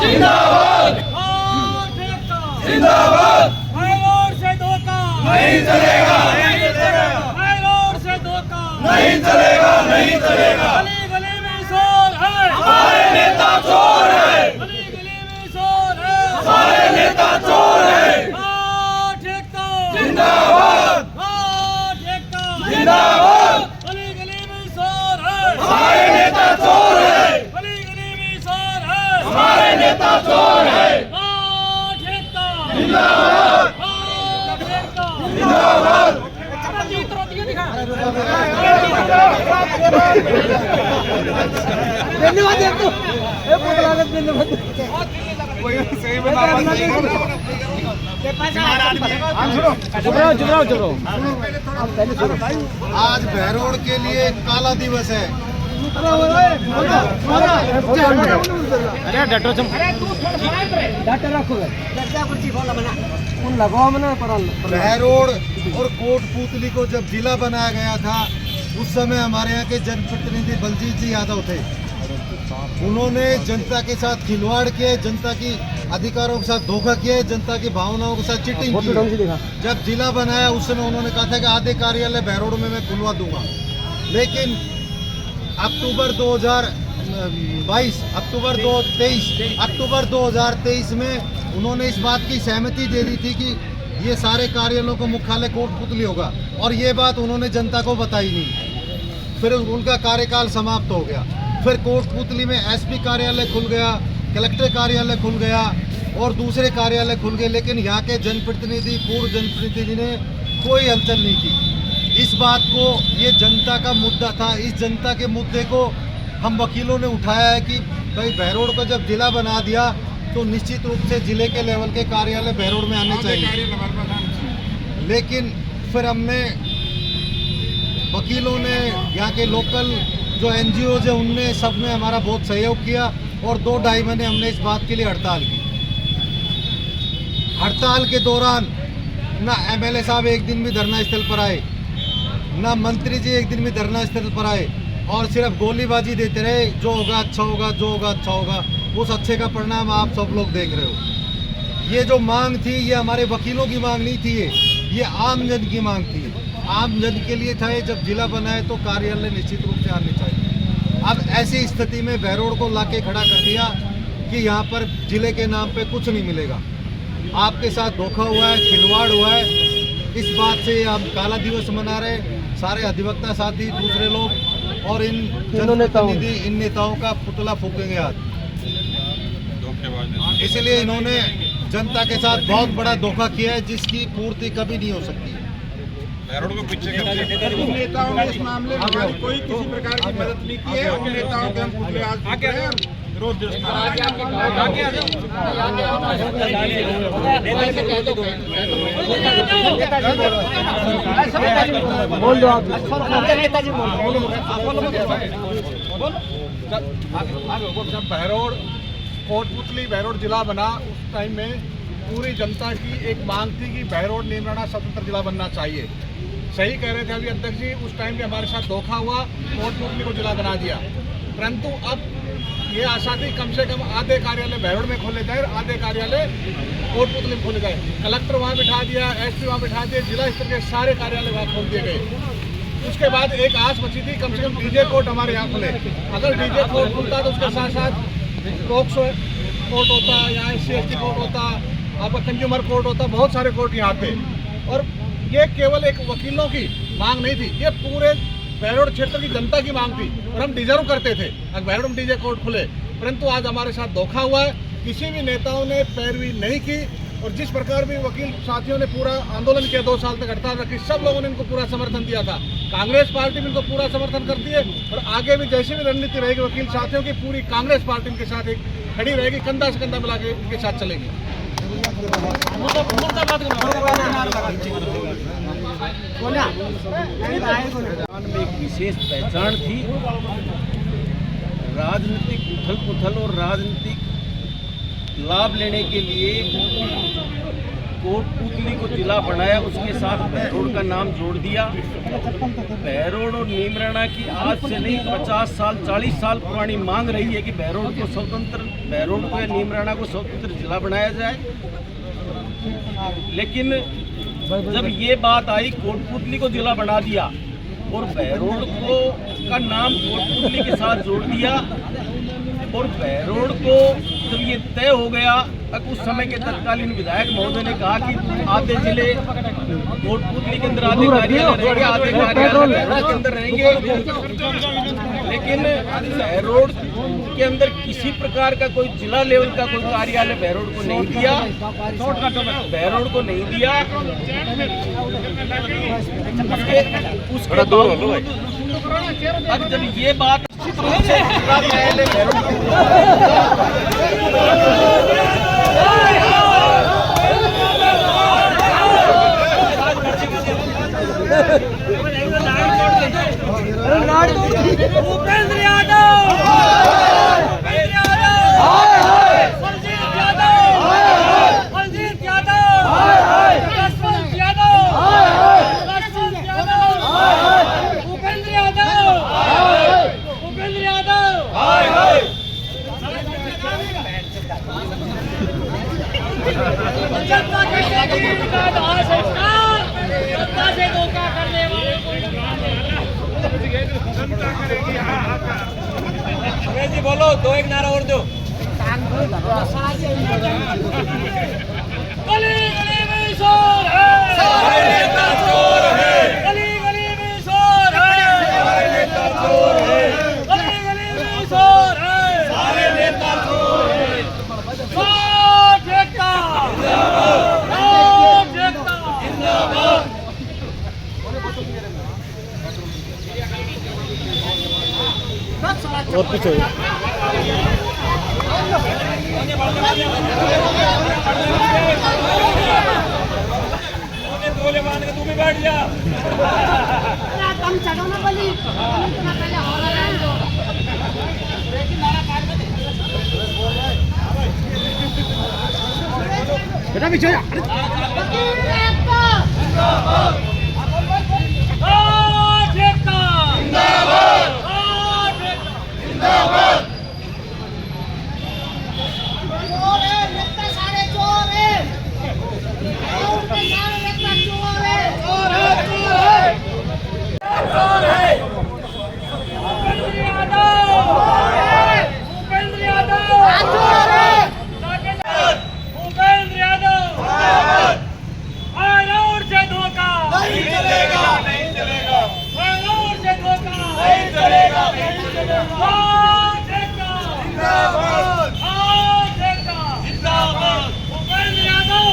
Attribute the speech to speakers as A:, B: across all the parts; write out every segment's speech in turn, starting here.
A: जिंदाबाद जिंदाबाद।
B: हाईरोड से धोखा
A: नहीं चलेगा
B: हाईरोड से धोखा
A: नहीं चलेगा नहीं चलेगा।
B: गली गली में शोर है
A: हमारे नेता चोर है
B: गली गली में शोर है
A: हमारे नेता चोर है।
B: ठेका
A: जिंदाबाद
B: ठेका
A: जिंदाबाद।
B: गली गली में शोर है
A: हमारे नेता चोर है
B: गली गली में शोर है
A: हमारे नेता चोर है।
B: ठेका
A: जिंदाबाद
B: ठेका
A: जिंदाबाद।
C: धन्यवाद आपको धन्यवाद
D: आज बहरोड के लिए काला दिवस है। बहरोड और कोटपुतली को जब जिला बनाया गया था उस समय हमारे यहाँ के जनप्रतिनिधि बलजीत जी यादव थे। उन्होंने जनता के साथ खिलवाड़ किए, जनता की अधिकारों के साथ धोखा किया, जनता की भावनाओं के साथ चीटिंग की। जब जिला बनाया उस समय उन्होंने कहा था कि आधे कार्यालय बहरोड में मैं खुलवा दूंगा, लेकिन अक्टूबर 2023 में उन्होंने इस बात की सहमति दे दी थी कि ये सारे कार्यालयों को मुख्यालय कोटपुतली होगा, और ये बात उन्होंने जनता को बताई नहीं। फिर उनका कार्यकाल समाप्त हो गया। फिर कोटपुतली में एसपी कार्यालय खुल गया, कलेक्टर कार्यालय खुल गया और दूसरे कार्यालय खुल गए, लेकिन यहाँ के जनप्रतिनिधि, पूर्व जनप्रतिनिधि ने कोई हलचल नहीं की। इस बात को, ये जनता का मुद्दा था, इस जनता के मुद्दे को हम वकीलों ने उठाया है कि भाई बहरोड को जब जिला बना दिया तो निश्चित रूप से जिले के लेवल के कार्यालय बहरोड में आने चाहिए। लेकिन फिर हमने, वकीलों ने, यहाँ के लोकल जो NGOs है उनने, सब ने हमारा बहुत सहयोग किया और 2-2.5 महीने हमने इस बात के लिए हड़ताल की। हड़ताल के दौरान ना MLA साहब एक दिन भी धरना स्थल पर आए, ना मंत्री जी एक दिन भी धरना स्थल पर आए, और सिर्फ गोलीबाजी देते रहे, जो होगा अच्छा होगा, जो होगा अच्छा होगा। उस अच्छे का परिणाम आप सब लोग देख रहे हो। ये जो मांग थी, ये हमारे वकीलों की मांग नहीं थी, ये आम जन की मांग थी। आम जन के लिए था, जब जिला बना है तो कार्यालय निश्चित रूप से आने चाहिए। अब ऐसी स्थिति में बहरोड को लाके खड़ा कर दिया कि यहाँ पर जिले के नाम पे कुछ नहीं मिलेगा। आपके साथ धोखा हुआ है, खिलवाड़ हुआ है। इस बात से हम काला दिवस मना रहे, सारे अधिवक्ता साथी, दूसरे लोग, और इन जनप्रतिनिधि, इन नेताओं का पुतला फूकेंगे आज। इसलिए इन्होंने जनता के साथ बहुत बड़ा धोखा किया है, जिसकी पूर्ति कभी नहीं हो सकती।
E: नेताओं ने इस मामले में हमारी कोई किसी प्रकार की मदद नहीं की है। उन नेताओं के हम पुतले आज फूक रहे हैं, विरोध
C: बोल दो आप।
E: जब बहरोड कोटपुतली बहरोड जिला बना उस टाइम में पूरी जनता की एक मांग थी कि बहरोड नीमराना स्वतंत्र जिला बनना चाहिए। सही कह रहे थे अभी अध्यक्ष जी, उस टाइम पे हमारे साथ धोखा हुआ, कोटपुतली को जिला बना दिया। परंतु अब ये आशा थी कम से कम आधे कार्यालय बहरोड में खोले जाए, आधे कार्यालय कोटपुतली में खोले जाए। कलेक्टर वहाँ बिठा दिया, SP वहाँ बिठा दिए, जिला स्तर के सारे कार्यालय वहाँ खोल दिए गए। उसके बाद एक आस बची थी कम से कम DJ कोर्ट हमारे यहाँ खुले। अगर DJ कोर्ट खुलता तो उसके साथ साथ पॉक्सो कोर्ट होता, या SC/ST कोर्ट होता, आपका कंज्यूमर कोर्ट होता, बहुत सारे कोर्ट यहाँ पे। और ये केवल एक वकीलों की मांग नहीं थी, ये पूरे बहरोड क्षेत्र की जनता की मांग थी, और हम डिजर्व करते थे अगर बहरोड में DJ कोर्ट खुले। परंतु आज हमारे साथ धोखा हुआ है, किसी भी नेताओं ने पैरवी नहीं की, और जिस प्रकार भी वकील साथियों ने पूरा आंदोलन किया, 2 साल तक हड़ताल रखी, सब लोगों ने इनको पूरा समर्थन दिया था। कांग्रेस पार्टी भी इनको पूरा समर्थन करती है, और आगे भी जैसी भी रणनीति रहेगी वकील साथियों की, पूरी कांग्रेस पार्टी इनके साथ एक खड़ी रहेगी, कंधा से कंधा मिला के इनके साथ चलेगी।
F: में एक विशेष पहचान थी। राजनीतिक उथल पुथल और राजनीतिक लाभ लेने के लिए कोटपुतली को जिला बनाया, उसके साथ बहरोड का नाम जोड़ दिया। बहरोड और नीमराना की आज से नहीं 50 साल 40 साल पुरानी मांग रही है कि बहरोड को या नीमराना को स्वतंत्र जिला बनाया जाए। लेकिन जब ये बात आई, कोटपुतली को जिला बना दिया और बहरोड को का नाम कोटपुतली के साथ जोड़ दिया, और बहरोड को जब ये तय हो गया, तब उस समय के तत्कालीन विधायक महोदय ने कहा कि आधे जिले कोटपुतली के अंदर आधे कार्यालय रहेंगे, आधे कार्यालय बहरोड के अंदर रहेंगे। लेकिन बहरोड के अंदर किसी प्रकार का कोई जिला लेवल का कोई कार्यालय बहरोड को नहीं दिया, बहरोड को नहीं दिया। उसके बावजूद अब जब ये बात पहले
B: भूपेंद्र यादव, सुरजीत यादव, अजीत यादव, यशवंत यादव, भूपेंद्र यादव, भूपेंद्र यादव। जनता के शकीन का दाह संस्कार, जनता से धोखा करने वाले कोई जी बोलो, 2-1 नारा और दो। गली गली में शोर है,
A: सारे नेता चोर है,
B: गली गली में शोर है,
A: सारे नेता चोर है,
B: गली गली में शोर है,
A: सारे नेता चोर है।
B: साठ एकता, साठ एकता,
A: जिंदाबाद।
C: और पीछे
B: गोले बांध के तू भी बैठ जा।
G: कम चढ़ो ना बोली, इतना पहले हो रहा है जो
C: बेटा पीछे जा।
B: साठ एकता,
A: जिंदाबाद।
B: साठ एकता।
A: जिंदाबाद।
G: चोर है, नेता सारे चोर है, और के सारे नेता चोर है, चोर है, चोर है,
A: चोर है।
B: भूपेंद्र यादव, भूपेंद्र यादव,
G: चोर है,
B: भूपेंद्र यादव, बहरोड से धोखा,
A: नहीं चलेगा, नहीं चलेगा,
B: बहरोड से धोखा,
A: नहीं चलेगा, नहीं चलेगा।
B: साठ एकता,
A: जिंदाबाद।
B: साठ एकता,
A: जिंदाबाद।
B: भूपेंद्र यादव।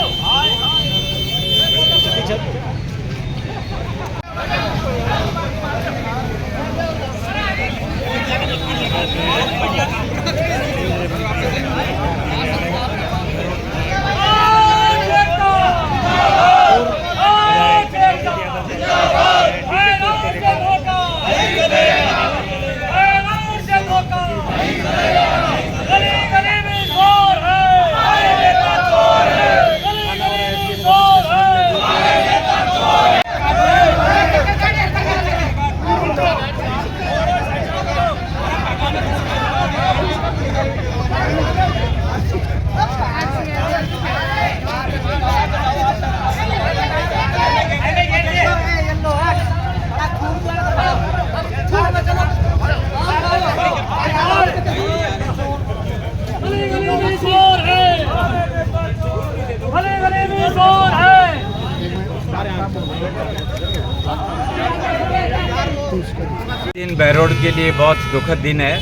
H: दिन बहरोड के लिए बहुत दुखद दिन है,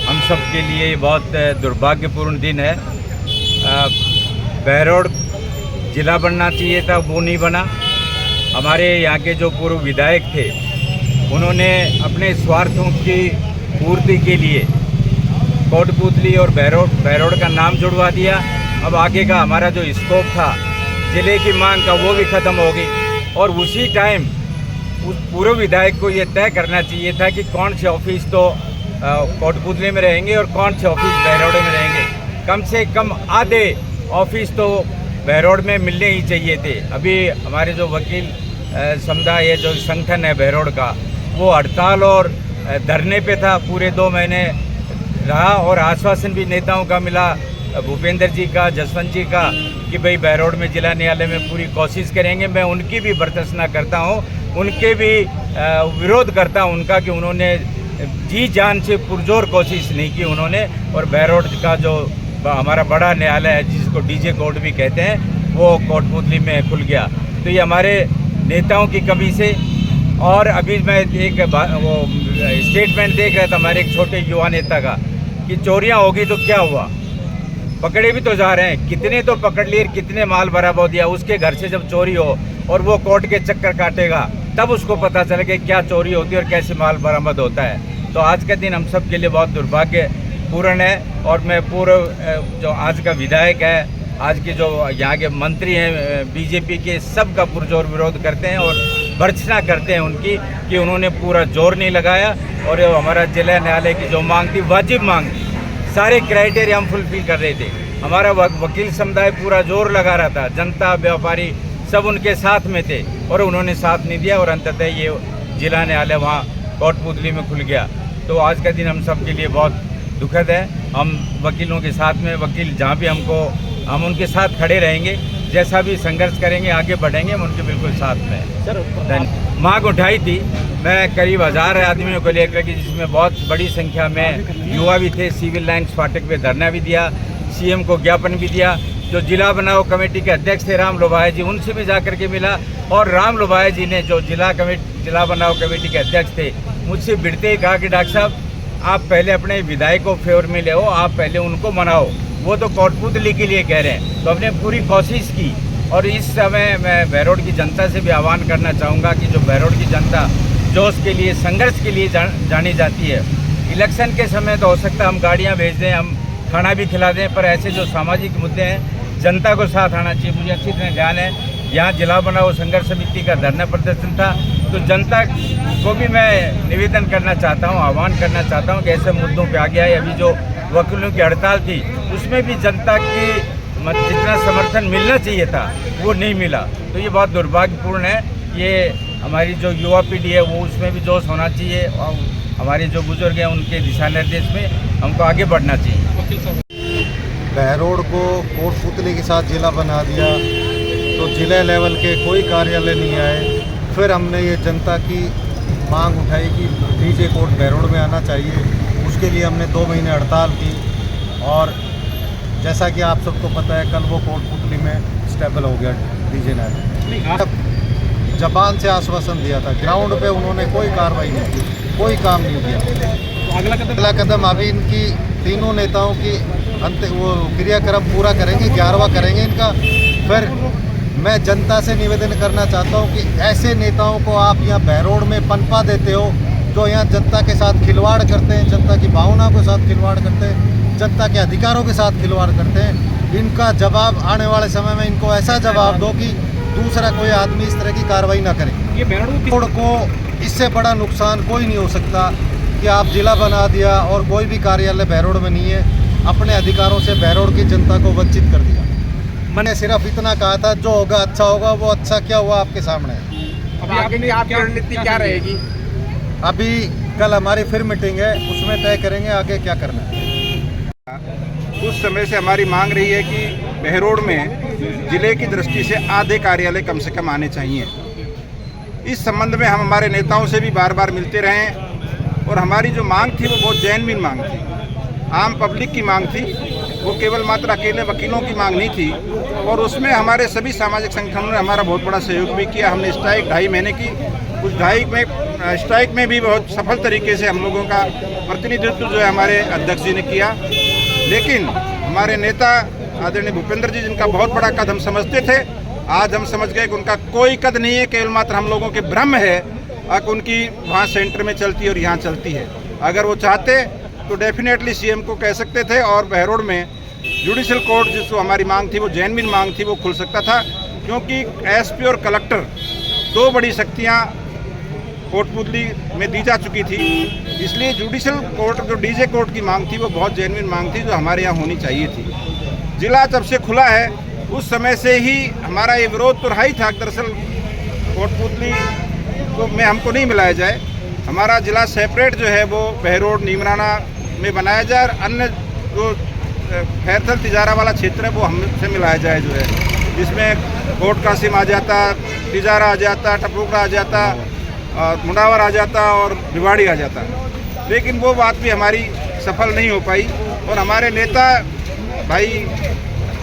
H: हम सब के लिए ये बहुत दुर्भाग्यपूर्ण दिन है। बहरोड जिला बनना चाहिए था, वो नहीं बना। हमारे यहाँ के जो पूर्व विधायक थे, उन्होंने अपने स्वार्थों की पूर्ति के लिए कोटपुतली और बहरोड का नाम जुड़वा दिया। अब आगे का हमारा जो स्कोप था जिले की मांग का, वो भी ख़त्म हो गई। और उसी टाइम उस पूर्व विधायक को ये तय करना चाहिए था कि कौन से ऑफिस तो कोटपुतली में रहेंगे और कौन से ऑफिस बहरोड में रहेंगे। कम से कम आधे ऑफिस तो बहरोड में मिलने ही चाहिए थे। अभी हमारे जो वकील समुदाय जो संगठन है बहरोड का, वो हड़ताल और धरने पे था, पूरे 2 महीने रहा और आश्वासन भी नेताओं का मिला, भूपेंद्र जी का, जसवंत जी का, कि भाई बहरोड में जिला न्यायालय में पूरी कोशिश करेंगे। मैं उनकी भी बर्दाश्त करता हूँ, उनके भी विरोध करता हूँ उनका, कि उन्होंने जी जान से पुरजोर कोशिश नहीं की उन्होंने। और बहरोड का जो हमारा बड़ा न्यायालय है, जिसको डीजे कोर्ट भी कहते हैं, वो कोटपुतली में खुल गया। तो ये हमारे नेताओं की कमी से। और अभी मैं एक वो स्टेटमेंट देख रहा था हमारे एक छोटे युवा नेता का, कि चोरियां होगी तो क्या हुआ, पकड़े भी तो जा रहे हैं, कितने तो पकड़ लिए, कितने माल बरामद दिया। उसके घर से जब चोरी हो और वो कोर्ट के चक्कर काटेगा, तब उसको पता चलेगा क्या चोरी होती है और कैसे माल बरामद होता है। तो आज का दिन हम सब के लिए बहुत दुर्भाग्यपूर्ण है। और मैं पूर्व जो आज का विधायक है, आज के जो यहाँ के मंत्री हैं बीजेपी के, सब का पुरजोर विरोध करते हैं और भर्त्सना करते हैं उनकी, कि उन्होंने पूरा जोर नहीं लगाया। और हमारा जिला न्यायालय की जो मांग थी, वाजिब मांग थी, सारे क्राइटेरिया हम फुलफिल कर रहे थे। हमारा वकील समुदाय पूरा जोर लगा रहा था, जनता, व्यापारी सब उनके साथ में थे, और उन्होंने साथ नहीं दिया और अंततः ये जिला न्यायालय वहाँ कोटपुतली में खुल गया। तो आज का दिन हम सब के लिए बहुत दुखद है। हम वकीलों के साथ में, वकील जहाँ भी हम उनके साथ खड़े रहेंगे, जैसा भी संघर्ष करेंगे, आगे बढ़ेंगे, हम उनके बिल्कुल साथ में हैं। मांग उठाई थी मैं करीब 1000 आदमियों को लेकर के, जिसमें बहुत बड़ी संख्या में युवा भी थे। सिविल लाइन्स फाटक पे धरना भी दिया, सीएम को ज्ञापन भी दिया। जो जिला बनाओ कमेटी के अध्यक्ष थे राम लोभाया जी, उनसे भी जाकर के मिला। और राम लोभाया जी ने, जो जिला बनाओ कमेटी के अध्यक्ष थे, मुझसे भिड़ते ही कहा कि डॉक्टर साहब, आप पहले अपने विधायक को फेवर में ले आओ, आप पहले उनको मनाओ, वो तो कोटपुतली के लिए कह रहे हैं। तो हमने पूरी कोशिश की। और इस समय मैं बहरोड की जनता से भी आह्वान करना चाहूँगा कि जो बहरोड की जनता जोश के लिए, संघर्ष के लिए जानी जाती है, इलेक्शन के समय तो हो सकता है हम गाड़ियाँ भेज दें, हम खाना भी खिला दें, पर ऐसे जो सामाजिक मुद्दे हैं, जनता को साथ आना चाहिए। मुझे अच्छी तरह ध्यान है, यहाँ जिला बनाओ संघर्ष समिति का धरना प्रदर्शन था, तो जनता को भी मैं निवेदन करना चाहता हूँ, आह्वान करना चाहता हूँ कि ऐसे मुद्दों पे आगे आए। अभी जो वकीलों की हड़ताल थी, उसमें भी जनता की जितना समर्थन मिलना चाहिए था, वो नहीं मिला। तो ये बहुत दुर्भाग्यपूर्ण है। ये हमारी जो युवा पीढ़ी है, वो उसमें भी जोश होना चाहिए, और हमारे जो बुजुर्ग हैं, उनके दिशा निर्देश में हमको आगे बढ़ना चाहिए।
D: बहरोड को कोटपुतली के साथ जिला बना दिया, तो जिला लेवल के कोई कार्यालय नहीं आए। फिर हमने ये जनता की मांग उठाई कि डीजे कोर्ट बहरोड में आना चाहिए। उसके लिए हमने 2 महीने हड़ताल की, और जैसा कि आप सबको पता है, कल वो कोटपुतली में स्टेबल हो गया डीजे ने। जबान से आश्वासन दिया था, ग्राउंड पे उन्होंने कोई कार्रवाई नहीं की, कोई काम नहीं किया। अगला कदम अभी इनकी तीनों नेताओं की वो क्रियाक्रम पूरा करेंगे, 11वां करेंगे इनका। फिर मैं जनता से निवेदन करना चाहता हूँ कि ऐसे नेताओं को आप यहाँ बहरोड में पनपा देते हो, जो यहाँ जनता के साथ खिलवाड़ करते हैं, जनता की भावनाओं के साथ खिलवाड़ करते हैं, जनता के अधिकारों के साथ खिलवाड़ करते हैं। इनका जवाब आने वाले समय में इनको ऐसा जवाब दो कि दूसरा कोई आदमी इस तरह की कार्रवाई ना करे। ये बहरोड को इससे बड़ा नुकसान कोई नहीं हो सकता कि आप जिला बना दिया और कोई भी कार्यालय बहरोड में नहीं है। अपने अधिकारों से बहरोड की जनता को वंचित कर दिया। मैंने सिर्फ इतना कहा था, जो होगा अच्छा होगा। वो अच्छा क्या हुआ आपके सामने है।
E: अभी आगे आपकी रणनीति क्या रहेगी?
D: अभी कल हमारी फिर मीटिंग है, उसमें तय करेंगे आगे क्या करना है।
I: कुछ समय से हमारी मांग रही है कि बहरोड में जिले की दृष्टि से आधे कार्यालय कम से कम आने चाहिए। इस संबंध में हम हमारे नेताओं से भी बार बार मिलते रहे, और हमारी जो मांग थी वो बहुत जेन्युइन मांग थी, आम पब्लिक की मांग थी। वो केवल मात्र अकेले वकीलों की मांग नहीं थी, और उसमें हमारे सभी सामाजिक संगठनों ने हमारा बहुत बड़ा सहयोग भी किया। हमने स्ट्राइक 2.5 महीने की, उस स्ट्राइक में भी बहुत सफल तरीके से हम लोगों का प्रतिनिधित्व जो है हमारे अध्यक्ष जी ने किया। लेकिन हमारे नेता आदरणीय भूपेंद्र जी, जिनका बहुत बड़ा कद हम समझते थे, आज हम समझ गए कि उनका कोई कद नहीं है, केवल मात्र हम लोगों के भ्रम है कि उनकी वहाँ सेंटर में चलती है और यहाँ चलती है। अगर वो चाहते तो डेफिनेटली सीएम को कह सकते थे, और बहरोड में जुडिशल कोर्ट, जिसको हमारी मांग थी, वो जेन्युइन मांग थी, वो खुल सकता था। क्योंकि एसपी और कलेक्टर 2 बड़ी शक्तियाँ कोटपुतली में दी जा चुकी थी, इसलिए जुडिशल कोर्ट, जो डीजे कोर्ट की मांग थी, वो बहुत जेन्युइन मांग थी, जो हमारे यहाँ होनी चाहिए थी। जिला जब से खुला है, उस समय से ही हमारा ये विरोध तो रहा ही था। दरअसल कोटपुतली को में हमको नहीं मिलाया जाए, हमारा जिला सेपरेट जो है वो बहरोड नीमराना में बनाया जाए और अन्य जो खैरथल तिजारा वाला क्षेत्र है वो हमसे मिलाया जाए, जो है जिसमें कोट कासिम आ जाता, तिजारा आ जाता, टपरूकड़ा आ जाता, मुंडावर आ जाता और भिवाड़ी आ जाता। लेकिन वो बात भी हमारी सफल नहीं हो पाई और हमारे नेता भाई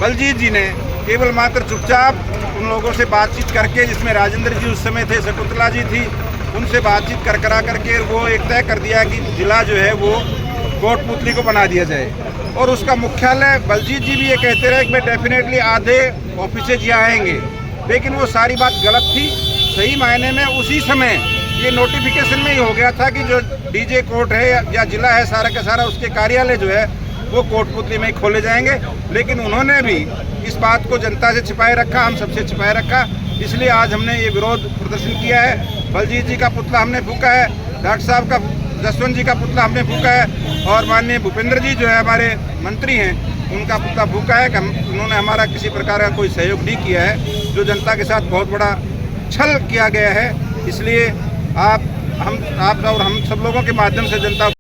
I: बलजीत जी ने केवल मात्र चुपचाप उन लोगों से बातचीत करके, जिसमें राजेंद्र जी उस समय थे, शकुंतला जी थी, उनसे बातचीत करा करके वो एक तय कर दिया कि जिला जो है वो कोटपुतली को बना दिया जाए। और उसका मुख्यालय बलजीत जी भी ये कहते रहे कि मैं डेफिनेटली आधे ऑफिसेज यहाँ आएंगे, लेकिन वो सारी बात गलत थी। सही मायने में उसी समय ये नोटिफिकेशन में ही हो गया था कि जो डीजे कोर्ट है या जिला है सारा का सारा उसके कार्यालय जो है वो कोटपुतली में ही खोले जाएंगे। लेकिन उन्होंने भी इस बात को जनता से छिपाए रखा, हम सबसे छिपाए रखा, इसलिए आज हमने ये विरोध प्रदर्शन किया है। बलजीत जी का पुतला हमने फूका है, डॉक्टर साहब का, जसवंत जी का पुतला हमने फूका है और माननीय भूपेंद्र जी जो है हमारे मंत्री हैं, उनका पुतला फूका है कि उन्होंने हमारा किसी प्रकार का कोई सहयोग नहीं किया है, जो जनता के साथ बहुत बड़ा छल किया गया है। इसलिए आप और हम सब लोगों के माध्यम से जनता